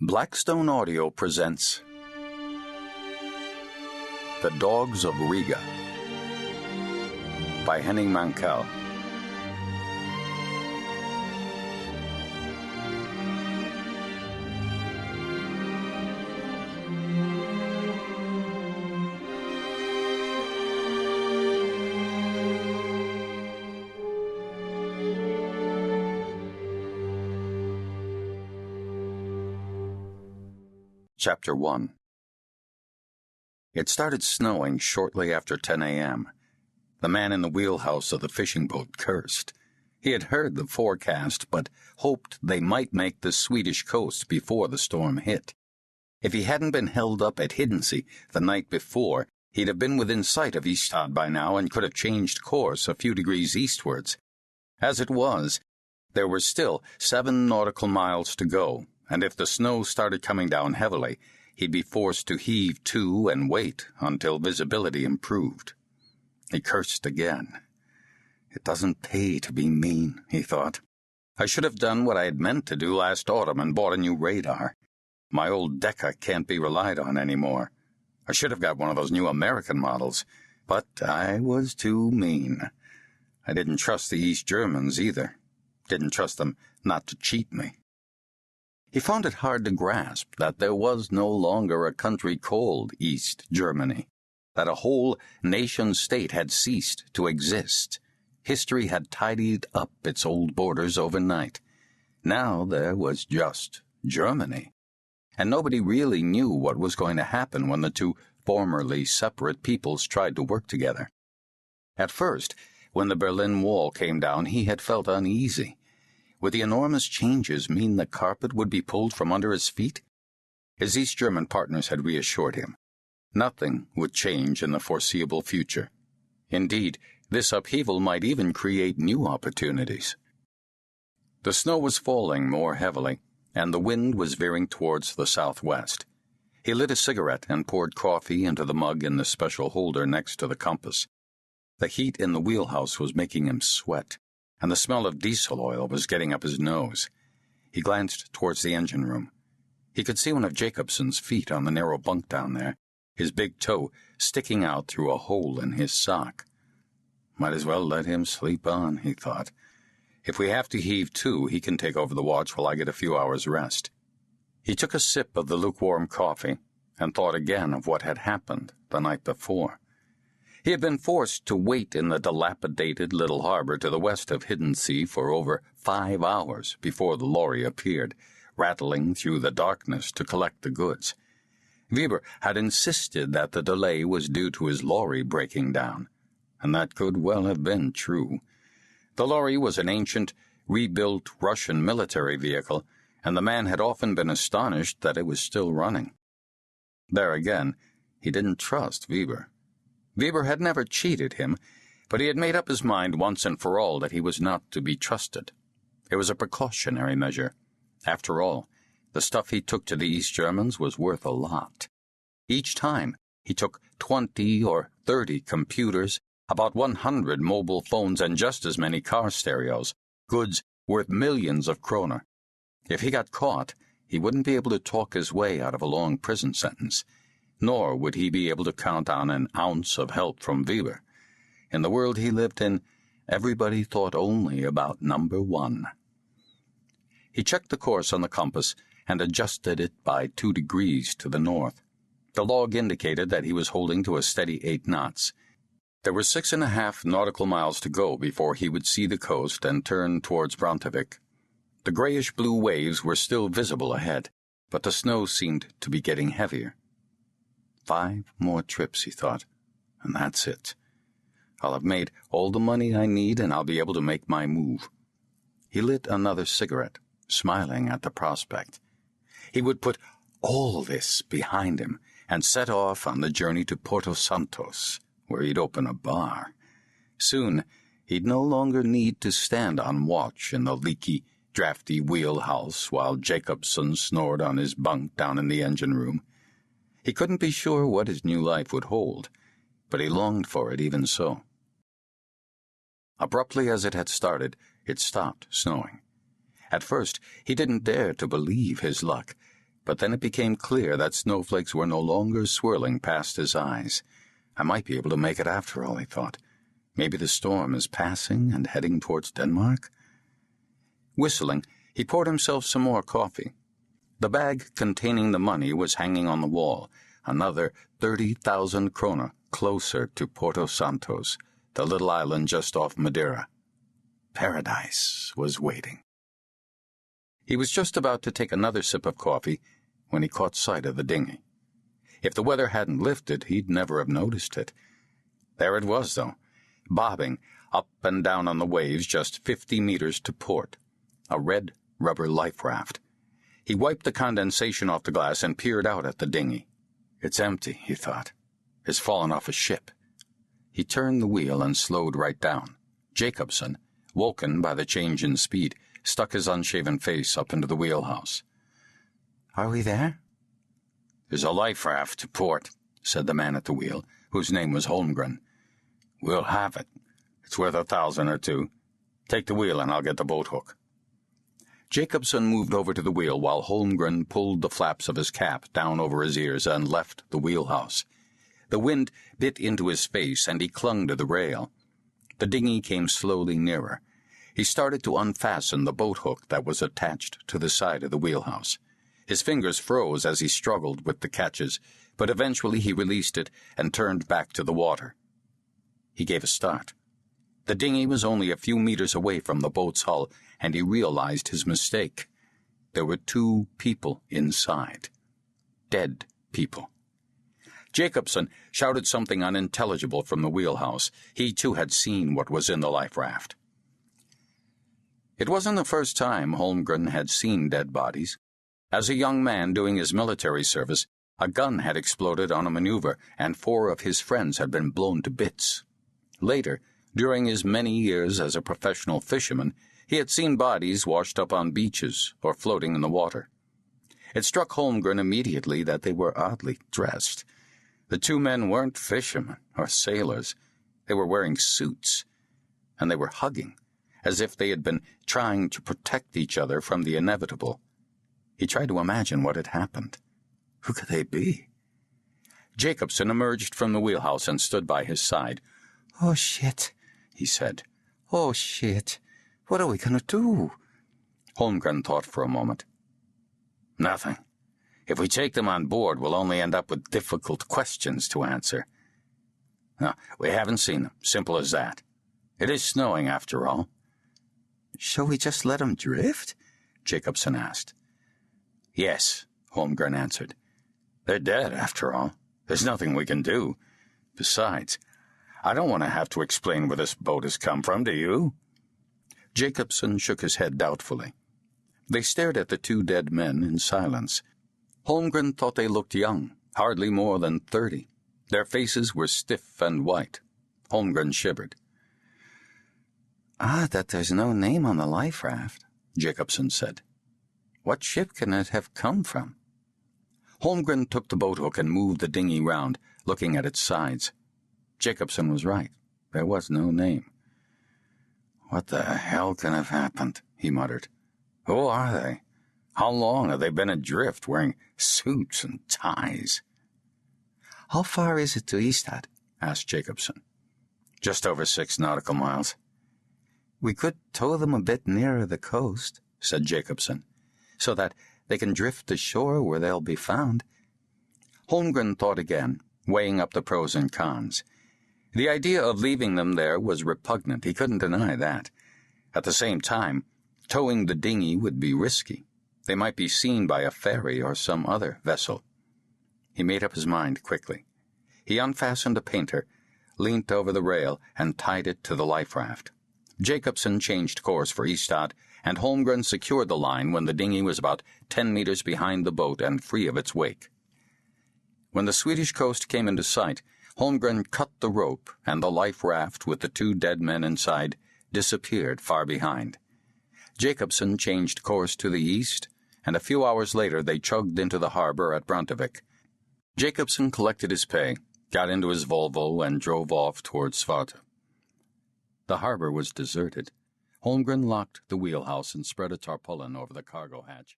Blackstone Audio presents The Dogs of Riga by Henning Mankell. Chapter 1. It started snowing shortly after 10 a.m. The man in the wheelhouse of the fishing boat cursed. He had heard the forecast, but hoped they might make the Swedish coast before the storm hit. If he hadn't been held up at Hiddensee the night before, he'd have been within sight of Ystad by now and could have changed course a few degrees eastwards. As it was, there were still 7 nautical miles to go, and if the snow started coming down heavily, he'd be forced to heave to and wait until visibility improved. He cursed again. It doesn't pay to be mean, he thought. I should have done what I had meant to do last autumn and bought a new radar. My old Decca can't be relied on anymore. I should have got one of those new American models, but I was too mean. I didn't trust the East Germans either. Didn't trust them not to cheat me. He found it hard to grasp that there was no longer a country called East Germany, that a whole nation-state had ceased to exist. History had tidied up its old borders overnight. Now there was just Germany, and nobody really knew what was going to happen when the two formerly separate peoples tried to work together. At first, when the Berlin Wall came down, he had felt uneasy. Would the enormous changes mean the carpet would be pulled from under his feet? His East German partners had reassured him. Nothing would change in the foreseeable future. Indeed, this upheaval might even create new opportunities. The snow was falling more heavily, and the wind was veering towards the southwest. He lit a cigarette and poured coffee into the mug in the special holder next to the compass. The heat in the wheelhouse was making him sweat, and the smell of diesel oil was getting up his nose. He glanced towards the engine room. He could see one of Jacobson's feet on the narrow bunk down there, his big toe sticking out through a hole in his sock. Might as well let him sleep on, he thought. If we have to heave to, he can take over the watch while I get a few hours' rest. He took a sip of the lukewarm coffee and thought again of what had happened the night before. He had been forced to wait in the dilapidated little harbor to the west of Hiddensee for over 5 hours before the lorry appeared, rattling through the darkness to collect the goods. Weber had insisted that the delay was due to his lorry breaking down, and that could well have been true. The lorry was an ancient, rebuilt Russian military vehicle, and the man had often been astonished that it was still running. There again, he didn't trust Weber. Weber had never cheated him, but he had made up his mind once and for all that he was not to be trusted. It was a precautionary measure. After all, the stuff he took to the East Germans was worth a lot. Each time, he took 20 or 30 computers, about 100 mobile phones, and just as many car stereos, goods worth millions of kroner. If he got caught, he wouldn't be able to talk his way out of a long prison sentence. Nor would he be able to count on an ounce of help from Weber. In the world he lived in, everybody thought only about number 1. He checked the course on the compass and adjusted it by 2 degrees to the north. The log indicated that he was holding to a steady 8 knots. There were 6.5 nautical miles to go before he would see the coast and turn towards Brantevik. The grayish-blue waves were still visible ahead, but the snow seemed to be getting heavier. 5 more trips, he thought, and that's it. I'll have made all the money I need, and I'll be able to make my move. He lit another cigarette, smiling at the prospect. He would put all this behind him and set off on the journey to Porto Santos, where he'd open a bar. Soon, he'd no longer need to stand on watch in the leaky, drafty wheelhouse while Jacobson snored on his bunk down in the engine room. He couldn't be sure what his new life would hold, but he longed for it even so. Abruptly as it had started, it stopped snowing. At first, he didn't dare to believe his luck. But then it became clear that snowflakes were no longer swirling past his eyes. I might be able to make it after all, he thought. Maybe the storm is passing and heading towards Denmark? Whistling, he poured himself some more coffee. The bag containing the money was hanging on the wall, another 30,000 krona closer to Porto Santos, the little island just off Madeira. Paradise was waiting. He was just about to take another sip of coffee when he caught sight of the dinghy. If the weather hadn't lifted, he'd never have noticed it. There it was, though, bobbing up and down on the waves just 50 meters to port, a red rubber life raft. He wiped the condensation off the glass and peered out at the dinghy. It's empty, he thought. It's fallen off a ship. He turned the wheel and slowed right down. Jacobson, woken by the change in speed, stuck his unshaven face up into the wheelhouse. "Are we there?" "There's a life raft to port," said the man at the wheel, whose name was Holmgren. "We'll have it. It's worth 1,000 or 2. Take the wheel and I'll get the boat hook." Jacobson moved over to the wheel while Holmgren pulled the flaps of his cap down over his ears and left the wheelhouse. The wind bit into his face and he clung to the rail. The dinghy came slowly nearer. He started to unfasten the boat hook that was attached to the side of the wheelhouse. His fingers froze as he struggled with the catches, but eventually he released it and turned back to the water. He gave a start. The dinghy was only a few meters away from the boat's hull, and he realized his mistake. There were 2 people inside. Dead people. Jacobson shouted something unintelligible from the wheelhouse. He, too, had seen what was in the life raft. It wasn't the first time Holmgren had seen dead bodies. As a young man doing his military service, a gun had exploded on a maneuver, and 4 of his friends had been blown to bits. Later, during his many years as a professional fisherman, he had seen bodies washed up on beaches or floating in the water. It struck Holmgren immediately that they were oddly dressed. The 2 men weren't fishermen or sailors. They were wearing suits, and they were hugging, as if they had been trying to protect each other from the inevitable. He tried to imagine what had happened. Who could they be? Jacobson emerged from the wheelhouse and stood by his side. "Oh, shit," he said. "Oh, shit. What are we going to do?" Holmgren thought for a moment. "Nothing. If we take them on board, we'll only end up with difficult questions to answer. No, we haven't seen them. Simple as that. It is snowing, after all." "Shall we just let them drift?" Jacobson asked. "Yes," Holmgren answered. "They're dead, after all. There's nothing we can do. Besides, I don't want to have to explain where this boat has come from, do you?" Jacobson shook his head doubtfully. They stared at the 2 dead men in silence. Holmgren thought they looked young, hardly more than 30. Their faces were stiff and white. Holmgren shivered. "Odd that there's no name on the life raft," Jacobson said. "What ship can it have come from?" Holmgren took the boat hook and moved the dinghy round, looking at its sides. Jacobson was right. There was no name. "What the hell can have happened?" he muttered. "Who are they? How long have they been adrift, wearing suits and ties?" "How far is it to Ystad?" asked Jacobson. "Just over 6 nautical miles." "We could tow them a bit nearer the coast," said Jacobson, "so that they can drift ashore where they'll be found." Holmgren thought again, weighing up the pros and cons. The idea of leaving them there was repugnant. He couldn't deny that. At the same time, towing the dinghy would be risky. They might be seen by a ferry or some other vessel. He made up his mind quickly. He unfastened a painter, leant over the rail, and tied it to the life raft. Jacobson changed course for Ystad, and Holmgren secured the line when the dinghy was about 10 meters behind the boat and free of its wake. When the Swedish coast came into sight, Holmgren cut the rope, and the life raft with the 2 dead men inside disappeared far behind. Jacobson changed course to the east, and a few hours later they chugged into the harbor at Brantevik. Jacobson collected his pay, got into his Volvo, and drove off towards Svarte. The harbor was deserted. Holmgren locked the wheelhouse and spread a tarpaulin over the cargo hatch.